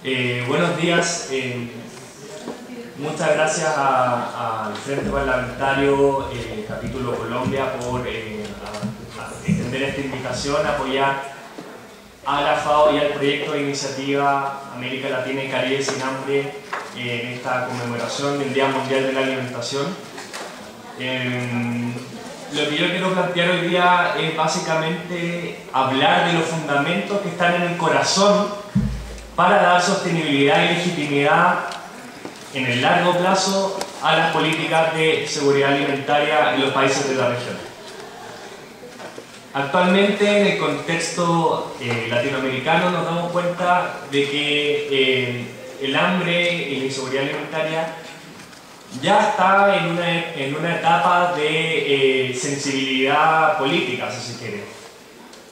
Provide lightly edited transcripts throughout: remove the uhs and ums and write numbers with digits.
Buenos días. Muchas gracias al Frente Parlamentario Capítulo Colombia por extender esta invitación a apoyar a la FAO y al proyecto de iniciativa América Latina y Caribe sin hambre en esta conmemoración del Día Mundial de la Alimentación. Lo que yo quiero plantear hoy día es básicamente hablar de los fundamentos que están en el corazón para dar sostenibilidad y legitimidad en el largo plazo a las políticas de seguridad alimentaria en los países de la región. Actualmente, en el contexto latinoamericano, nos damos cuenta de que el hambre y la inseguridad alimentaria ya está en una etapa de sensibilidad política, si se quiere.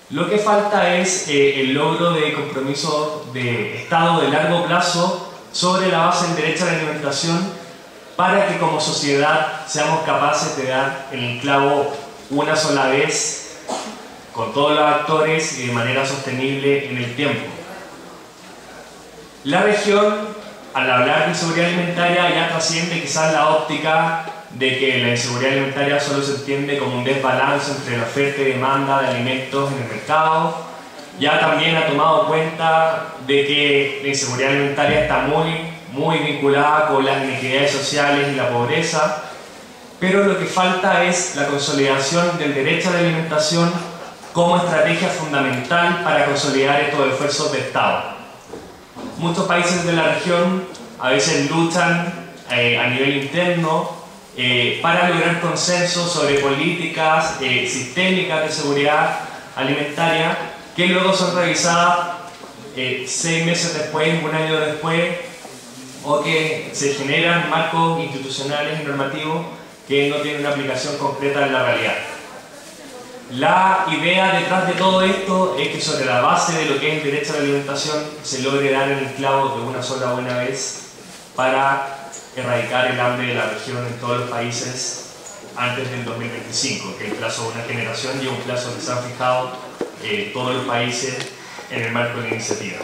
Lo que falta es el logro de compromisos de Estado de largo plazo sobre la base del derecho a la alimentación para que como sociedad seamos capaces de dar el clavo una sola vez con todos los actores y de manera sostenible en el tiempo. La región, al hablar de seguridad alimentaria, ya trasciende quizás la óptica de que la inseguridad alimentaria solo se entiende como un desbalance entre la oferta y demanda de alimentos en el mercado. Ya también ha tomado cuenta de que la inseguridad alimentaria está muy vinculada con las inequidades sociales y la pobreza, pero lo que falta es la consolidación del derecho a la alimentación como estrategia fundamental para consolidar estos esfuerzos de Estado. Muchos países de la región a veces luchan a nivel interno para lograr consenso sobre políticas sistémicas de seguridad alimentaria que luego son revisadas 6 meses después, un año después, o que se generan marcos institucionales y normativos que no tienen una aplicación concreta en la realidad. La idea detrás de todo esto es que sobre la base de lo que es el derecho a la alimentación se logre dar en el clavo de una sola buena vez para erradicar el hambre de la región en todos los países antes del 2025, que es el plazo de una generación y un plazo que se han fijado todos los países en el marco de la iniciativa.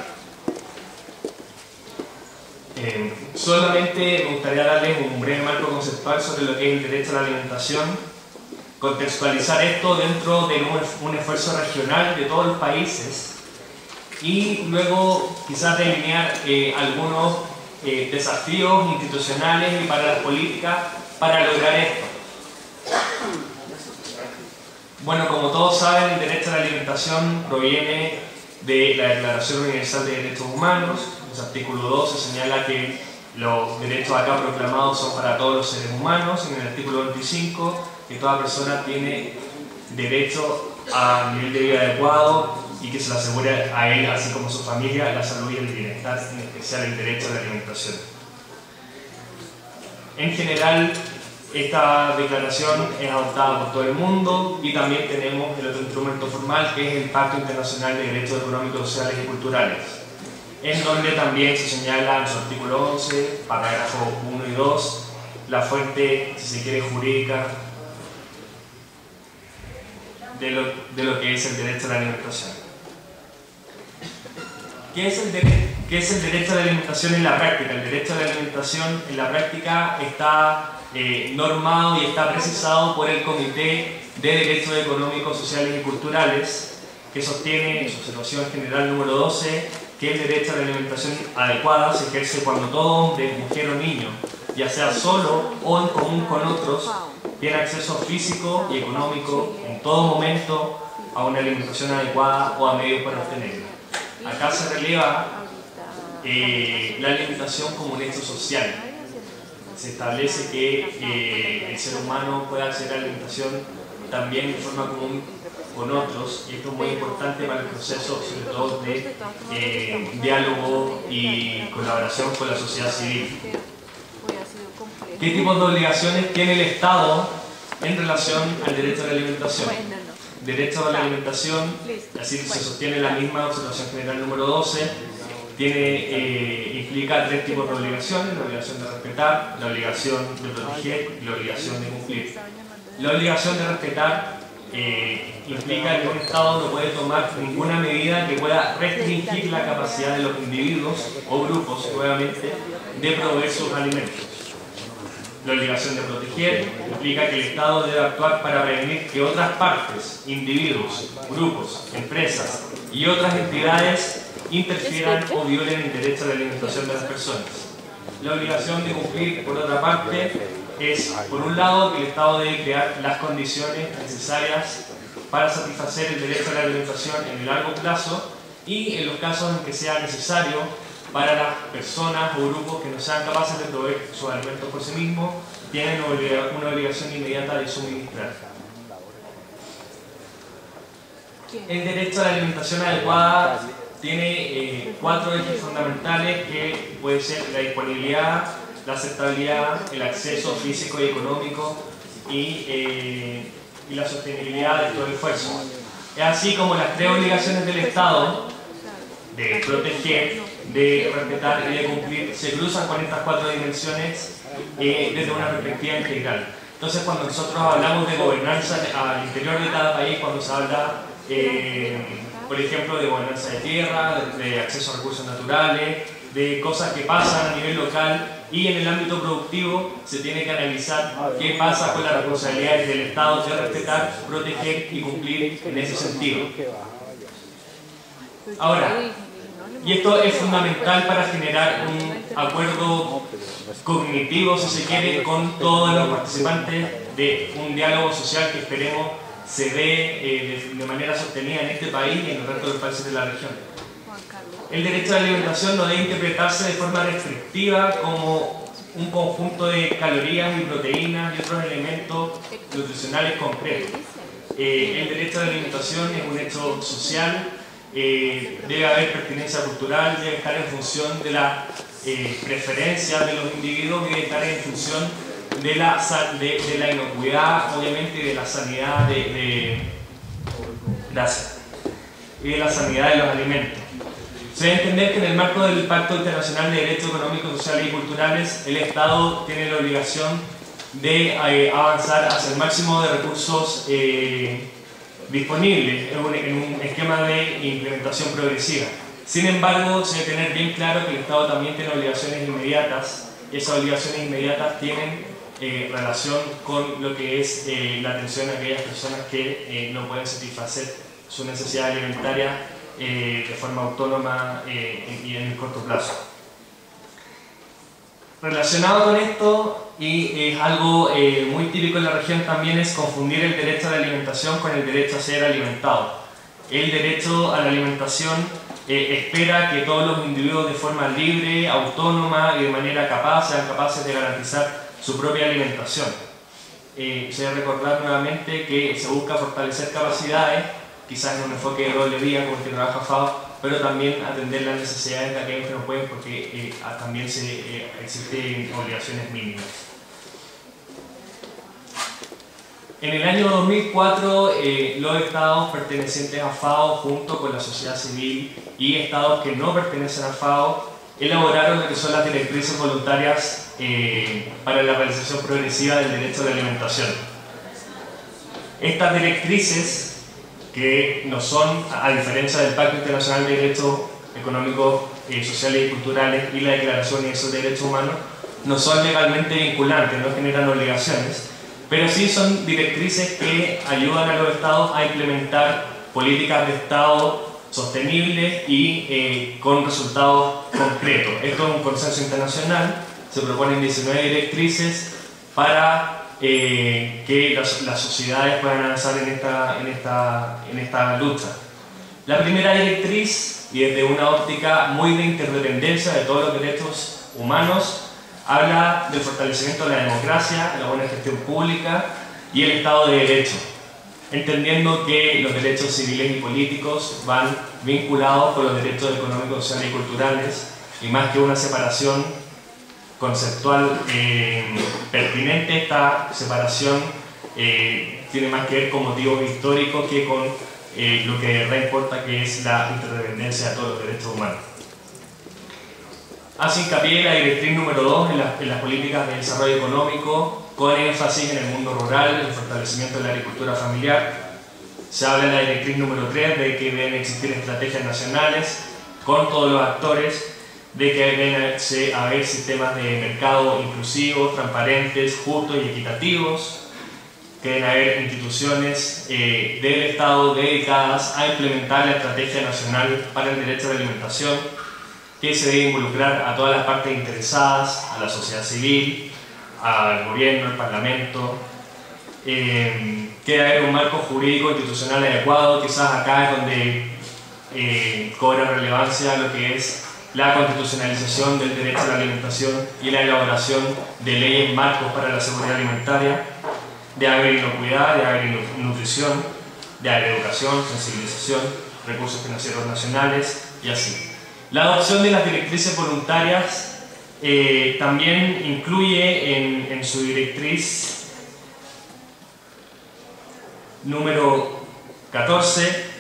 Solamente me gustaría darles un breve marco conceptual sobre lo que es el derecho a la alimentación, contextualizar esto dentro de un esfuerzo regional de todos los países y luego quizás delinear algunos desafíos institucionales y para las políticas para lograr esto. Bueno, como todos saben, el derecho a la alimentación proviene de la Declaración Universal de Derechos Humanos. En su artículo 12 señala que los derechos acá proclamados son para todos los seres humanos. En el artículo 25, que toda persona tiene derecho a un nivel de vida adecuado y que se le asegure a él, así como a su familia, la salud y el bienestar, en especial el derecho a la alimentación. En general, esta declaración es adoptada por todo el mundo y también tenemos el otro instrumento formal que es el Pacto Internacional de Derechos Económicos, Sociales y Culturales, en donde también se señala en su artículo 11, parágrafos 1 y 2, la fuente, si se quiere, jurídica de lo que es el derecho a la alimentación. ¿Qué es el derecho a la alimentación en la práctica? El derecho a la alimentación en la práctica está normado y está precisado por el Comité de Derechos Económicos, Sociales y Culturales, que sostiene en su observación general número 12 que el derecho a la alimentación adecuada se ejerce cuando todo hombre, mujer o niño, ya sea solo o en común con otros, tiene acceso físico y económico en todo momento a una alimentación adecuada o a medios para obtenerla. Acá se releva la alimentación como un hecho social. Se establece que el ser humano puede acceder a la alimentación también de forma común con otros, y esto es muy importante para el proceso, sobre todo de diálogo y colaboración con la sociedad civil. ¿Qué tipos de obligaciones tiene el Estado en relación al derecho a la alimentación? Derecho a la alimentación, así se sostiene la misma observación general número 12, implica 3 tipos de obligaciones: la obligación de respetar, la obligación de proteger y la obligación de cumplir. La obligación de respetar implica que un Estado no puede tomar ninguna medida que pueda restringir la capacidad de los individuos o grupos, nuevamente, de proveer sus alimentos. La obligación de proteger implica que el Estado debe actuar para prevenir que otras partes, individuos, grupos, empresas y otras entidades interfieran o violen el derecho a la alimentación de las personas. La obligación de cumplir, por otra parte, es, por un lado, que el Estado debe crear las condiciones necesarias para satisfacer el derecho a la alimentación en el largo plazo y en los casos en que sea necesario para las personas o grupos que no sean capaces de proveer sus alimentos por sí mismos, tienen una obligación inmediata de suministrar. El derecho a la alimentación adecuada tiene 4 ejes fundamentales que pueden ser la disponibilidad, la aceptabilidad, el acceso físico y económico y la sostenibilidad de todo el esfuerzo. Es así como las 3 obligaciones del Estado de proteger, de respetar y de cumplir se cruzan con estas 4 dimensiones desde una perspectiva integral. Entonces, cuando nosotros hablamos de gobernanza al interior de cada país, cuando se habla por ejemplo, de gobernanza de tierra, de acceso a recursos naturales, de cosas que pasan a nivel local y en el ámbito productivo, se tiene que analizar qué pasa con las responsabilidades del Estado de respetar, proteger y cumplir en ese sentido. Ahora, y esto es fundamental para generar un acuerdo cognitivo, si se quiere, con todos los participantes de un diálogo social que esperemos se dé de manera sostenida en este país y en el resto de los países de la región. El derecho a la alimentación no debe interpretarse de forma restrictiva como un conjunto de calorías y proteínas y otros elementos nutricionales concretos. El derecho a la alimentación es un hecho social, debe haber pertinencia cultural, debe estar en función de las preferencias de los individuos, debe estar en función de la inocuidad, obviamente, y de la sanidad de la sanidad de los alimentos. Se debe entender que en el marco del Pacto Internacional de Derechos Económicos, Sociales y Culturales, el Estado tiene la obligación de avanzar hacia el máximo de recursos disponibles en un esquema de implementación progresiva. Sin embargo, se debe tener bien claro que el Estado también tiene obligaciones inmediatas, y esas obligaciones inmediatas tienen relación con lo que es la atención a aquellas personas que no pueden satisfacer su necesidad alimentaria de forma autónoma y en el corto plazo. Relacionado con esto, y es algo muy típico en la región también, es confundir el derecho a la alimentación con el derecho a ser alimentado. El derecho a la alimentación espera que todos los individuos de forma libre, autónoma y de manera capaz sean capaces de garantizar su propia alimentación. Se debe recordar nuevamente que se busca fortalecer capacidades, quizás en un enfoque de doble vía como el que trabaja FAO, pero también atender las necesidades de aquellos que no pueden, porque también existen obligaciones mínimas. En el año 2004, los estados pertenecientes a FAO, junto con la sociedad civil y estados que no pertenecen a FAO, elaboraron lo que son las directrices voluntarias para la realización progresiva del derecho a la alimentación. Estas directrices, que no son, a diferencia del Pacto Internacional de Derechos Económicos, Sociales y Culturales y la Declaración Universal de Derechos Humanos, no son legalmente vinculantes, no generan obligaciones, pero sí son directrices que ayudan a los estados a implementar políticas de estado sostenibles y con resultados concretos. Esto es un consenso internacional, se proponen 19 directrices para que las sociedades puedan avanzar en esta lucha. La primera directriz, y desde una óptica muy de interdependencia de todos los derechos humanos, habla del fortalecimiento de la democracia, la buena gestión pública y el Estado de Derecho, entendiendo que los derechos civiles y políticos van vinculados con los derechos económicos, sociales y culturales, y más que una separación conceptual pertinente, esta separación tiene más que ver con motivos históricos que con lo que de verdad importa, que es la interdependencia de todos los derechos humanos. Hace hincapié la directriz número 2 en las políticas de desarrollo económico, con énfasis en el mundo rural, el fortalecimiento de la agricultura familiar, Se habla en la directriz número 3 de que deben existir estrategias nacionales con todos los actores, de que deben haber sistemas de mercado inclusivos, transparentes, justos y equitativos, que deben haber instituciones del Estado dedicadas a implementar la estrategia nacional para el derecho a la alimentación, que se debe involucrar a todas las partes interesadas, a la sociedad civil, al gobierno, al parlamento, que debe haber un marco jurídico institucional adecuado. Quizás acá es donde cobra relevancia lo que es la constitucionalización del derecho a la alimentación y la elaboración de leyes marcos para la seguridad alimentaria. Debe haber inocuidad, debe haber nutrición, debe haber educación, sensibilización, recursos financieros nacionales y así. La adopción de las directrices voluntarias también incluye en su directriz número 14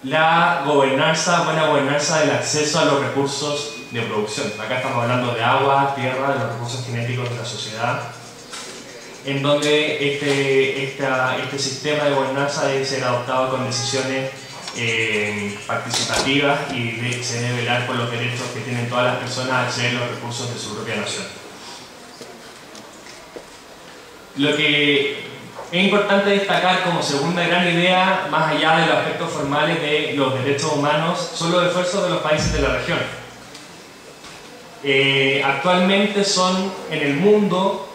la buena gobernanza del acceso a los recursos de producción. Acá estamos hablando de agua, tierra, de los recursos genéticos de la sociedad, en donde este sistema de gobernanza debe ser adoptado con decisiones participativas y se debe velar por los derechos que tienen todas las personas a acceder a los recursos de su propia nación. Lo que es importante destacar como segunda gran idea, más allá de los aspectos formales de los derechos humanos, son los esfuerzos de los países de la región. Actualmente en el mundo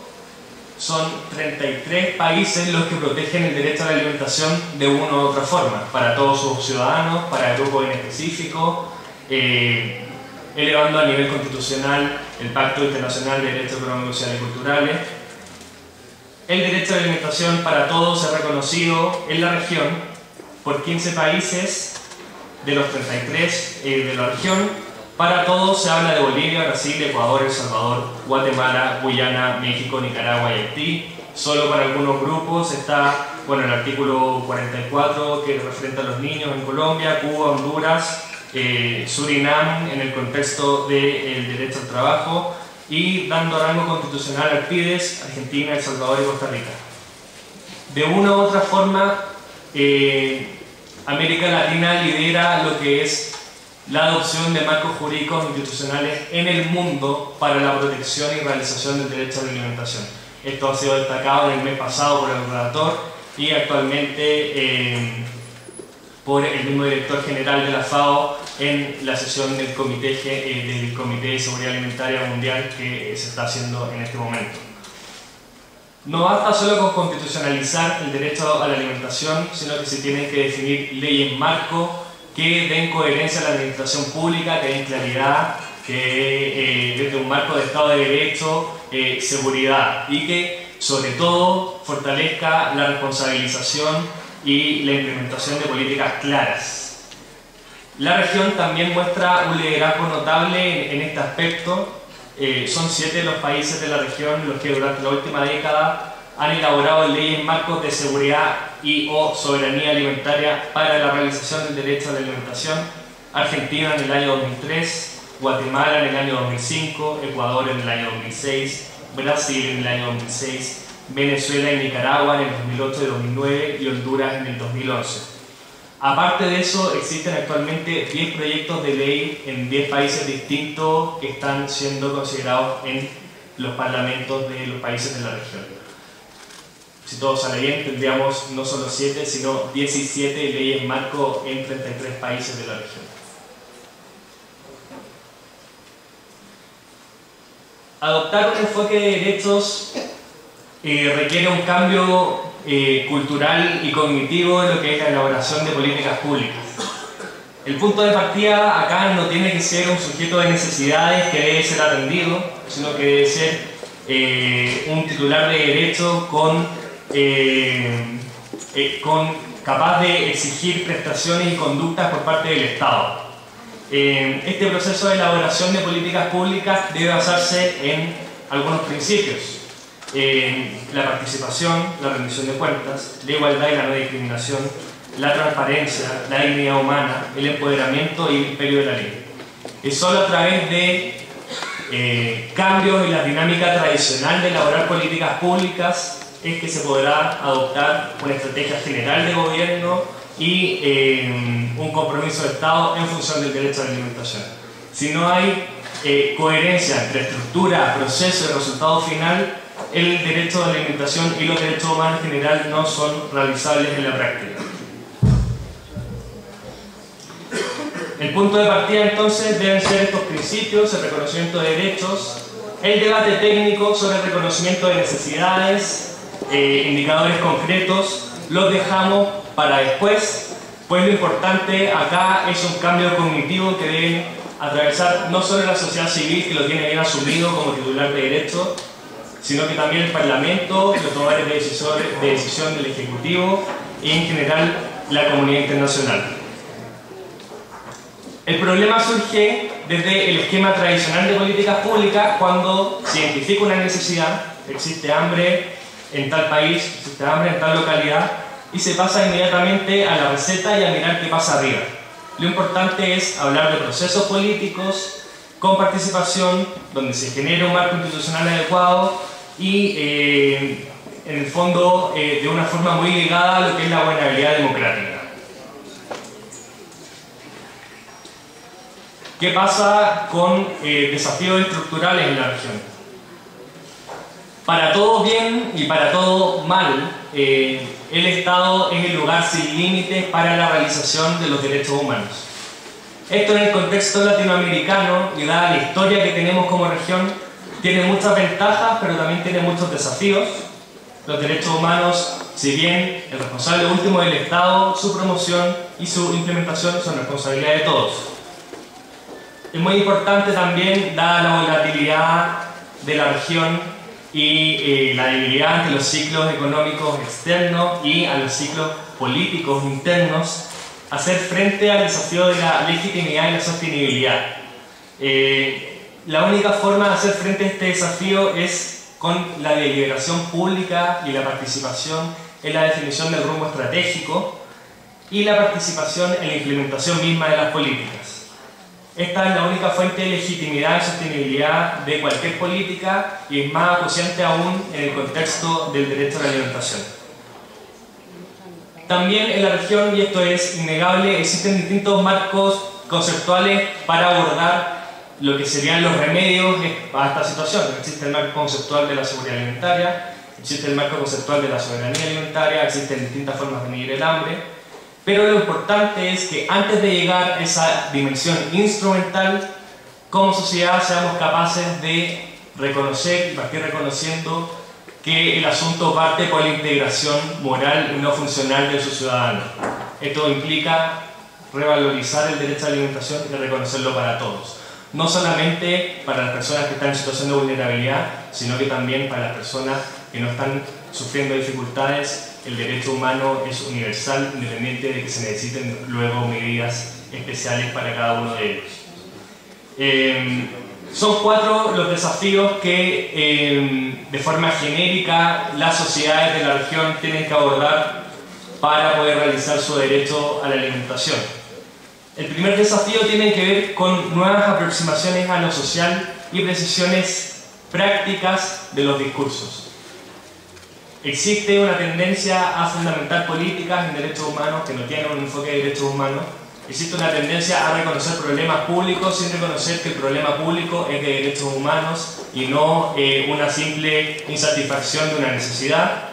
son 33 países los que protegen el derecho a la alimentación de una u otra forma, para todos sus ciudadanos, para grupos en específico, elevando a nivel constitucional el Pacto Internacional de Derechos Económicos, Sociales y Culturales. El derecho a la alimentación para todos es reconocido en la región por 15 países de los 33 de la región. Para todos se habla de Bolivia, Brasil, Ecuador, El Salvador, Guatemala, Guyana, México, Nicaragua y Haití. Solo para algunos grupos está el artículo 44 que referente a los niños en Colombia, Cuba, Honduras, Surinam en el contexto del derecho al trabajo, y dando rango constitucional al PIDES, Argentina, El Salvador y Costa Rica. De una u otra forma, América Latina lidera lo que es la adopción de marcos jurídicos institucionales en el mundo para la protección y realización del derecho a la alimentación. Esto ha sido destacado en el mes pasado por el relator y actualmente por el mismo director general de la FAO en la sesión del Comité de Seguridad Alimentaria Mundial que se está haciendo en este momento. No basta solo con constitucionalizar el derecho a la alimentación, sino que se tienen que definir leyes marco que den coherencia a la administración pública, que den claridad, que desde un marco de Estado de Derecho, seguridad, y que sobre todo fortalezca la responsabilización y la implementación de políticas claras. La región también muestra un liderazgo notable en este aspecto. Son 7 los países de la región los que durante la última década han elaborado leyes marcos de seguridad y/o soberanía alimentaria para la realización del derecho a la alimentación. Argentina en el año 2003, Guatemala en el año 2005, Ecuador en el año 2006, Brasil en el año 2006, Venezuela y Nicaragua en el 2008 y 2009 y Honduras en el 2011. Aparte de eso, existen actualmente 10 proyectos de ley en 10 países distintos que están siendo considerados en los parlamentos de los países de la región. Si todo sale bien, tendríamos no solo 7, sino 17 leyes marco en 33 países de la región. Adoptar un enfoque de derechos requiere un cambio cultural y cognitivo en lo que es la elaboración de políticas públicas. El punto de partida acá no tiene que ser un sujeto de necesidades que debe ser atendido, sino que debe ser un titular de derecho capaz de exigir prestaciones y conductas por parte del Estado. Este proceso de elaboración de políticas públicas debe basarse en algunos principios: la participación, la rendición de cuentas, la igualdad y la no discriminación, la transparencia, la dignidad humana, el empoderamiento y el imperio de la ley. Es solo a través de cambios en la dinámica tradicional de elaborar políticas públicas es que se podrá adoptar una estrategia general de gobierno y un compromiso de Estado en función del derecho a la alimentación. Si no hay coherencia entre estructura, proceso y resultado final, el derecho a la alimentación y los derechos humanos en general no son realizables en la práctica. El punto de partida entonces deben ser estos principios: el reconocimiento de derechos, el debate técnico sobre el reconocimiento de necesidades, indicadores concretos, los dejamos para después, pues lo importante acá es un cambio cognitivo que deben atravesar no solo la sociedad civil, que lo tiene bien asumido como titular de derecho, sino que también el Parlamento, los tomadores de decisión del Ejecutivo y en general la comunidad internacional. El problema surge desde el esquema tradicional de políticas públicas cuando se identifica una necesidad, existe hambre en tal país, existe hambre en tal localidad, y se pasa inmediatamente a la receta y a mirar qué pasa arriba. Lo importante es hablar de procesos políticos con participación, donde se genere un marco institucional adecuado y, en el fondo, de una forma muy ligada a lo que es la gobernabilidad democrática. ¿Qué pasa con desafíos estructurales en la región? Para todo bien y para todo mal, el Estado es el lugar sin límites para la realización de los derechos humanos. Esto en el contexto latinoamericano y dada la historia que tenemos como región, tiene muchas ventajas, pero también tiene muchos desafíos. Los derechos humanos, si bien el responsable último del Estado, su promoción y su implementación son responsabilidad de todos. Es muy importante también, dada la volatilidad de la región y la debilidad ante los ciclos económicos externos y a los ciclos políticos internos, hacer frente al desafío de la legitimidad y la sostenibilidad. La única forma de hacer frente a este desafío es con la deliberación pública y la participación en la definición del rumbo estratégico y la participación en la implementación misma de las políticas. Esta es la única fuente de legitimidad y sostenibilidad de cualquier política y es más acuciante aún en el contexto del derecho a la alimentación. También en la región, y esto es innegable, existen distintos marcos conceptuales para abordar lo que serían los remedios a esta situación. Existe el marco conceptual de la seguridad alimentaria, existe el marco conceptual de la soberanía alimentaria, existen distintas formas de medir el hambre. Pero lo importante es que antes de llegar a esa dimensión instrumental, como sociedad seamos capaces de reconocer y partir reconociendo que el asunto parte por la integración moral y no funcional de sus ciudadanos. Esto implica revalorizar el derecho a la alimentación y reconocerlo para todos. No solamente para las personas que están en situación de vulnerabilidad, sino que también para las personas que no están sufriendo dificultades. El derecho humano es universal, independiente de que se necesiten luego medidas especiales para cada uno de ellos. Son 4 los desafíos que de forma genérica las sociedades de la región tienen que abordar para poder realizar su derecho a la alimentación. El primer desafío tiene que ver con nuevas aproximaciones a lo social y precisiones prácticas de los discursos. Existe una tendencia a fundamentar políticas en derechos humanos que no tienen un enfoque de derechos humanos. Existe una tendencia a reconocer problemas públicos sin reconocer que el problema público es de derechos humanos y no una simple insatisfacción de una necesidad.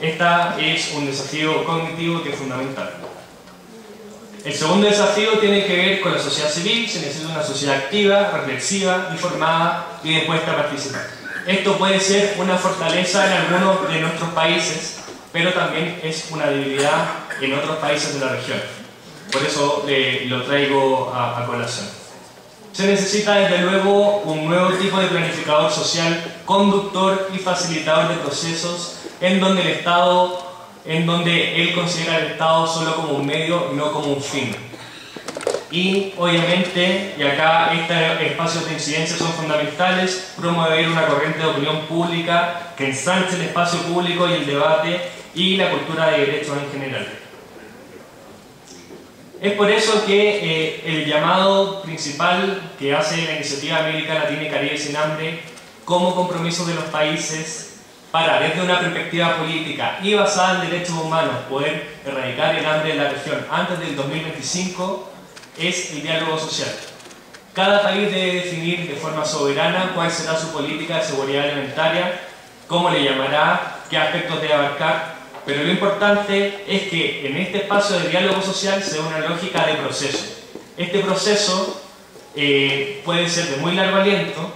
Este es un desafío cognitivo que es fundamental. El segundo desafío tiene que ver con la sociedad civil. Se necesita una sociedad activa, reflexiva, informada y dispuesta a participar. Esto puede ser una fortaleza en algunos de nuestros países, pero también es una debilidad en otros países de la región. Por eso lo traigo a colación. Se necesita desde luego un nuevo tipo de planificador social, conductor y facilitador de procesos en donde él considera el Estado solo como un medio y no como un fin. Y obviamente, y acá estos espacios de incidencia son fundamentales, promover una corriente de opinión pública que ensanche el espacio público y el debate y la cultura de derechos en general. Es por eso que el llamado principal que hace la Iniciativa América Latina y Caribe Sin Hambre como compromiso de los países para, desde una perspectiva política y basada en derechos humanos, poder erradicar el hambre en la región antes del 2025 es el diálogo social. Cada país debe definir de forma soberana cuál será su política de seguridad alimentaria, cómo le llamará, qué aspectos debe abarcar, pero lo importante es que en este espacio de diálogo social se dé una lógica de proceso. Este proceso puede ser de muy largo aliento,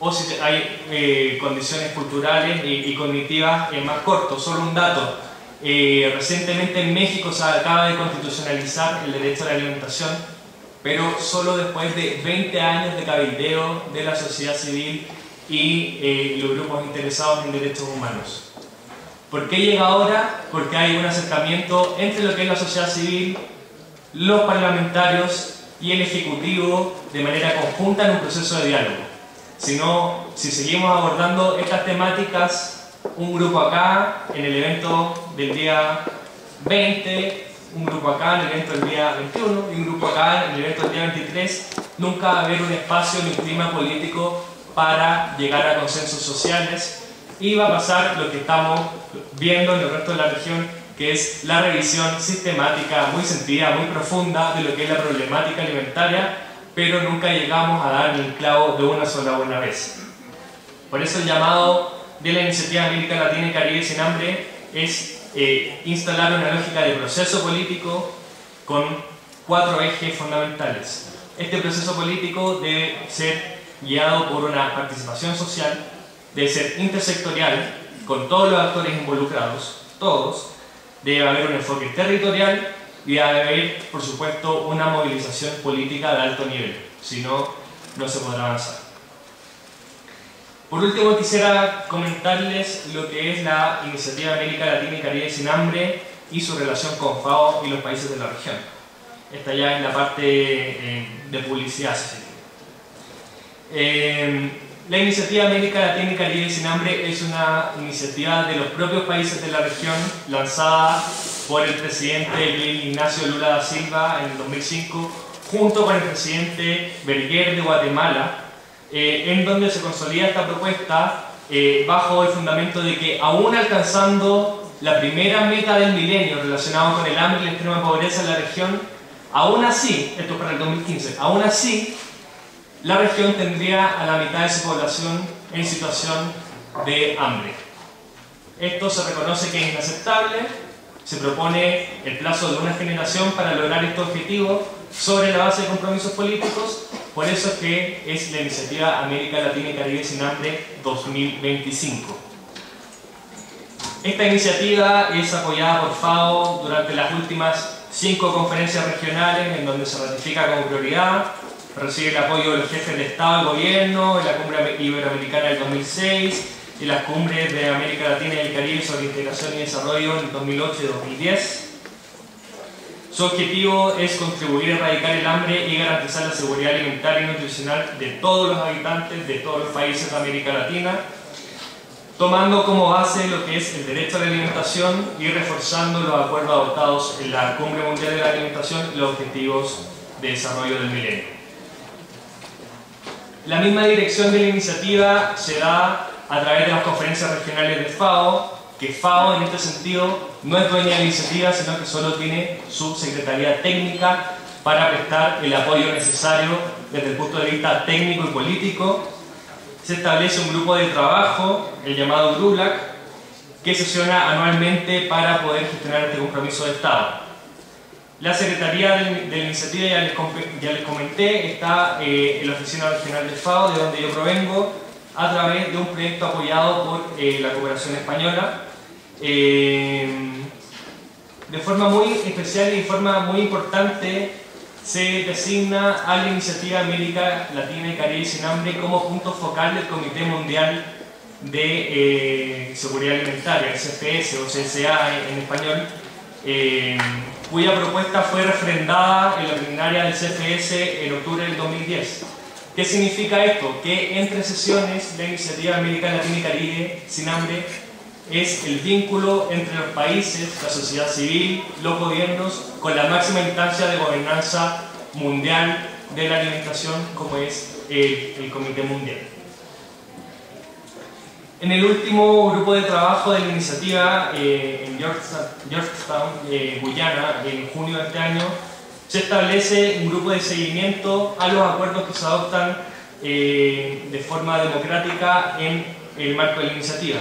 o si hay condiciones culturales y cognitivas más cortos. Solo un dato: recientemente en México se acaba de constitucionalizar el derecho a la alimentación, pero solo después de 20 años de cabildeo de la sociedad civil y los grupos interesados en derechos humanos. ¿Por qué llega ahora? Porque hay un acercamiento entre lo que es la sociedad civil, los parlamentarios y el Ejecutivo de manera conjunta en un proceso de diálogo. Si seguimos abordando estas temáticas, un grupo acá en el evento del día 20, un grupo acá en el evento del día 21 y un grupo acá en el evento del día 23, nunca va a haber un espacio ni un clima político para llegar a consensos sociales, y va a pasar lo que estamos viendo en el resto de la región, que es la revisión sistemática, muy sentida, muy profunda de lo que es la problemática alimentaria, pero nunca llegamos a dar el clavo de una sola buena vez. Por eso el llamado de la Iniciativa América Latina y Caribe Sin Hambre es instalar una lógica de proceso político con 4 ejes fundamentales. Este proceso político debe ser guiado por una participación social, debe ser intersectorial, con todos los actores involucrados, todos. Debe haber un enfoque territorial y debe haber, por supuesto, una movilización política de alto nivel. Si no, no se podrá avanzar. Por último, quisiera comentarles lo que es la Iniciativa América Latina y Caribe Sin Hambre y su relación con FAO y los países de la región. Esta ya es la parte de publicidad, si se quiere. La Iniciativa América Latina y Caribe Sin Hambre es una iniciativa de los propios países de la región, lanzada por el presidente Luis Ignacio Lula da Silva en el 2005, junto con el presidente Berguer de Guatemala, en donde se consolida esta propuesta bajo el fundamento de que, aún alcanzando la primera meta del milenio relacionado con el hambre y la extrema pobreza en la región, aún así, esto es para el 2015, aún así, la región tendría a la mitad de su población en situación de hambre. Esto se reconoce que es inaceptable, se propone el plazo de una generación para lograr este objetivo sobre la base de compromisos políticos. Por eso es que es la Iniciativa América Latina y Caribe Sin Hambre 2025. Esta iniciativa es apoyada por FAO durante las últimas 5 conferencias regionales, en donde se ratifica como prioridad. Recibe el apoyo de los jefes de Estado y Gobierno en la Cumbre Iberoamericana del 2006 y las cumbres de América Latina y el Caribe sobre integración y desarrollo en 2008 y 2010. Su objetivo es contribuir a erradicar el hambre y garantizar la seguridad alimentaria y nutricional de todos los habitantes de todos los países de América Latina, tomando como base lo que es el derecho a la alimentación y reforzando los acuerdos adoptados en la Cumbre Mundial de la Alimentación y los Objetivos de Desarrollo del Milenio. La misma dirección de la iniciativa se da a través de las conferencias regionales de FAO, que FAO en este sentido no es dueña de la iniciativa, sino que solo tiene su secretaría técnica para prestar el apoyo necesario desde el punto de vista técnico y político. Se establece un grupo de trabajo, el llamado GRULAC, que sesiona anualmente para poder gestionar este compromiso de Estado. La Secretaría de la Iniciativa, ya les comenté, está en la Oficina Regional de FAO, de donde yo provengo, a través de un proyecto apoyado por la Cooperación Española. De forma muy especial y de forma muy importante, se designa a la Iniciativa América Latina y Caribe Sin Hambre como punto focal del Comité Mundial de Seguridad Alimentaria, el CFS o CSA en español, cuya propuesta fue refrendada en la plenaria del CFS en octubre del 2010. ¿Qué significa esto? Que entre sesiones la Iniciativa América Latina y Caribe Sin Hambre es el vínculo entre los países, la sociedad civil, los gobiernos, con la máxima instancia de gobernanza mundial de la alimentación, como es el Comité Mundial. En el último grupo de trabajo de la iniciativa en Georgetown, Guyana, en junio de este año, se establece un grupo de seguimiento a los acuerdos que se adoptan de forma democrática en el marco de la iniciativa.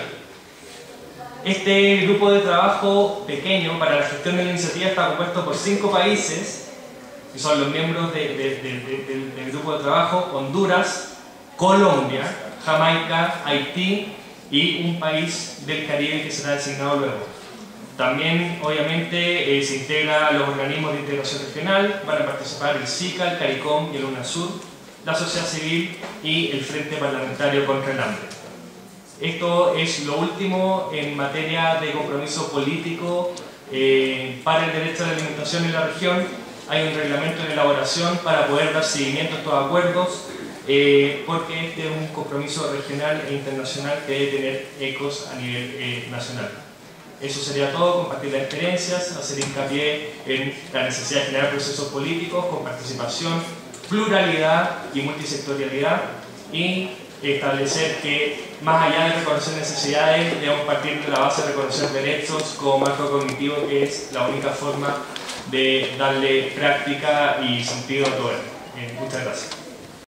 Este grupo de trabajo pequeño para la gestión de la iniciativa está compuesto por 5 países, que son los miembros del grupo de trabajo: Honduras, Colombia, Jamaica, Haití y un país del Caribe que será designado luego. También, obviamente, se integra los organismos de integración regional. Van a participar el SICA, el CARICOM y el UNASUR, la sociedad civil y el Frente Parlamentario contra el Hambre. Esto es lo último en materia de compromiso político para el derecho a la alimentación en la región. Hay un reglamento en elaboración para poder dar seguimiento a estos acuerdos, porque este es un compromiso regional e internacional que debe tener ecos a nivel nacional. Eso sería todo: compartir las experiencias, hacer hincapié en la necesidad de generar procesos políticos con participación, pluralidad y multisectorialidad, y establecer que, más allá de reconocer necesidades, debemos partir de la base de reconocer derechos como marco cognitivo, que es la única forma de darle práctica y sentido a todo esto. Muchas gracias.